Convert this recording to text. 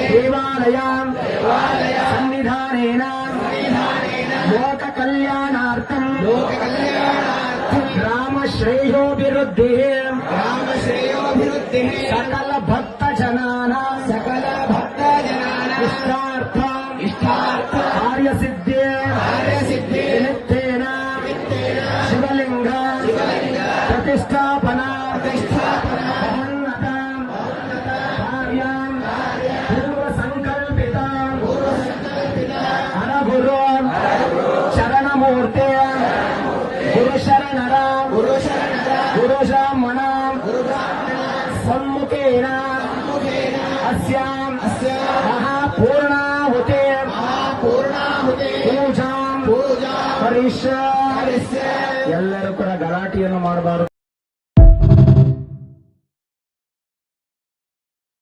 దేవాలయం సన్నిధానేన లోక కళ్యాణార్థం రామశ్రేయోభివృద్ధి సకల భక్త జనానా ఇష్టార్థ కార్యసిద్ధి నిమిత్తేన శివలింగ ప్రతిష్టాపన చరణమూర్తే గురుశరమణ సమ్ముఖేన అస్యాం మహాపూర్ణాహుతే ಪೂಜಾಂ ಎಲ್ಲರೂ ಕೂಡ ಗಲಾಟೆಯನ್ನು ಮಾಡಬಾರದು.